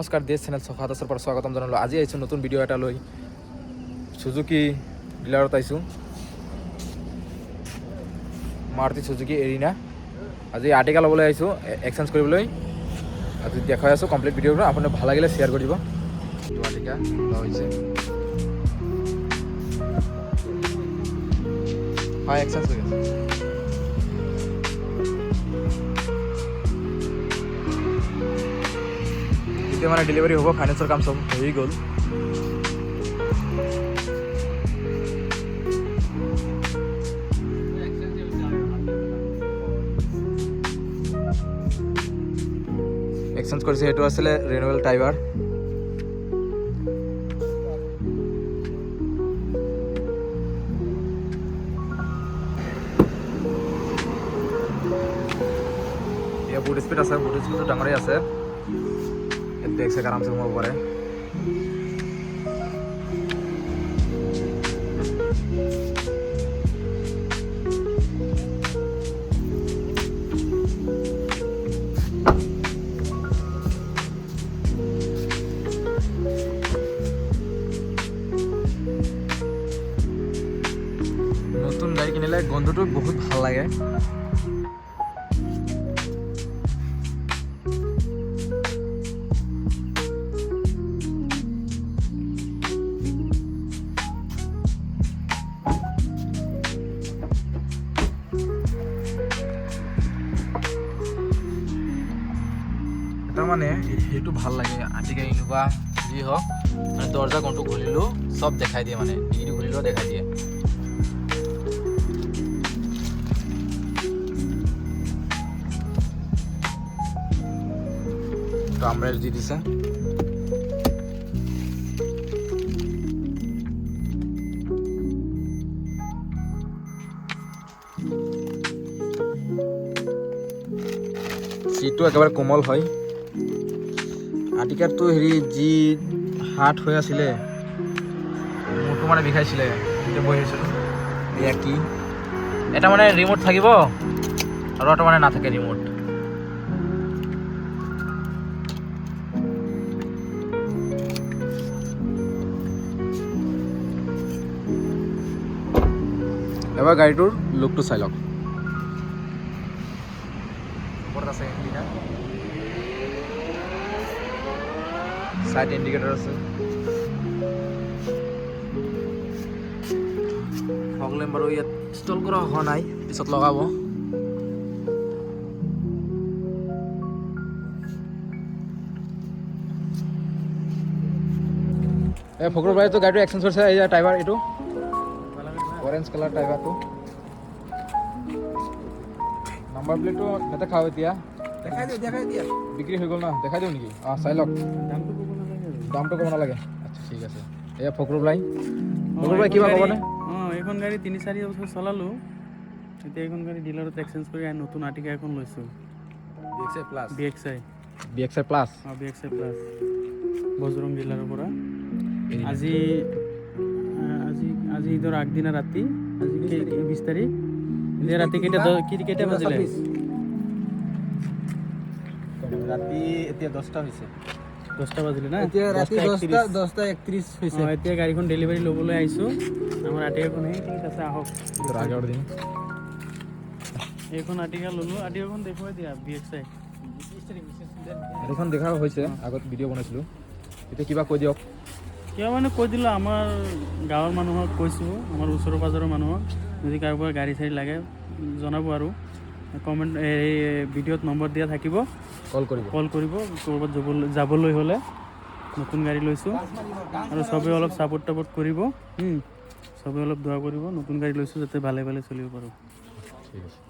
নমস্কাৰ দেশ চেনেল সখাতৰ পৰা স্বাগতম জনালোঁ। আজি আহিছোঁ নতুন ভিডিঅ' এটা লৈ। সুজুকি ডিলাৰত আহিছোঁ, মাৰুতি সুজুকি এৰিনা। আজি আৰ্টিকা ল'বলৈ আহিছোঁ, এক্সচেঞ্জ কৰিবলৈ। আজি দেখাই আছোঁ কমপ্লিট ভিডিঅ'টো। আপোনাক ভাল লাগিলে শ্বেয়াৰ কৰি দিব। আৰ্টিকা লোৱা হৈছে, হয় এক্সচেঞ্জ হৈ আছে। এতিয়া মানে ডেলিভাৰী হ'ব, ফাইনেন্সৰ কাম চব হৈ গ'ল। এক্সচেঞ্জ কৰিছে, সেইটো আছিলে ৰেনুৱেল টাইগাৰ। এয়া বুট স্পীড আছে, বুট স্পীডটো ডাঙৰেই আছে। বেগ চেগ আৰামছে সোমাব পাৰে। নতুন গাড়ী কিনিলে গন্ধটো বহুত ভাল লাগে। এটা মানে সেইটো ভাল লাগে, আৰ্টিকা ইনোভা যি হওক, মানে দৰ্জা কোনটো খুলিলেও চব দেখাই দিয়ে, মানে ডিগ্ৰী খুলিলেও দেখাই দিয়ে। আমব্ৰেলা দি দিছে। সিটটো একেবাৰে কোমল হয়। আৰ্টিকাৰটো হেৰি যি হাৰ্ড হৈ আছিলে, মোৰটো মানে বিষাইছিলে, এতিয়া বহি আছিলোঁ। এয়া কি, এটা মানে ৰিমোট থাকিব আৰু এটা মানে নাথাকে ৰিমোট। এবাৰ গাড়ীটোৰ লুকটো চাই লওক। ওপৰত আছে ইণ্ডিকেটাৰ, সাইড ইণ্ডিকেটাৰ আছে, ফগ লেম্প বাৰু ইয়াত ইনষ্টল কৰা হোৱা নাই, পিছত লগাব। এই ফকৰুৰ ভাইতো গাড়ীটো এক্সচেঞ্জ কৰিছে। এই টাইগাৰ, এইটো অৰেঞ্জ কালাৰ টাইগাৰটো। নাম্বাৰ প্লেটটো নেদেখাও এতিয়া, দেখাই দিয়া বিক্ৰী হৈ গ'ল না, দেখাই দিওঁ নেকি? চাই লওক, দামটো ক'ব নালাগে। আচ্ছা ঠিক আছে। এয়া ফকৰুৰ ভাই, ফকৰুৰ ভাই কিবা ক'বনে? এইখন গাড়ী 3-4 বছৰ চলালোঁ। এতিয়া এইখন গাড়ী ডিলাৰত এক্সচেঞ্জ কৰি নতুন আৰ্টিকা এখন লৈছোঁ। BXI plus, BXI plus Bajrang ডিলাৰৰ পৰা। আজি ঈদৰ আগদিনা ৰাতি, আজি 20 তাৰিখ। এতিয়া ৰাতি কেইটা বাজিলে? ৰাতি এতিয়া 10টা হৈছে। 10টা বাজিলে না? এতিয়া ৰাতি 10:31 হৈছে। এতিয়া গাড়ীখন ডেলিভাৰী ল'বলৈ আহিছোঁ। আমাৰ আৰ্টিকাখন ঠিক আছে, আহক। আগৰ দিন এইখন আৰ্টিকা ল'লোঁ। আৰ্টিকাখন দেখুৱাই দিয়া, BXI। এইখন দেখা হৈছে, আগত ভিডিঅ' বনাইছিলোঁ। এতিয়া কিবা কৈ দিয়ক। কিয় মানে কৈ দিলোঁ, আমাৰ গাঁৱৰ মানুহক কৈছোঁ, আমাৰ ওচৰৰ পাজৰৰ মানুহক, যদি কাৰোবাৰ গাড়ী চাড়ী লাগে জনাব। আৰু কমেণ্ট এই ভিডিঅ'ত নম্বৰ দিয়া থাকিব, কল কৰিব। ক'ৰবাত যাবলৈ হ'লে নতুন গাড়ী লৈছোঁ, আৰু চবেই অলপ ছাপোৰ্ট কৰিব। চবেই অলপ দোৱা কৰিব, নতুন গাড়ী লৈছোঁ যাতে ভালে চলিব পাৰোঁ। ঠিক আছে।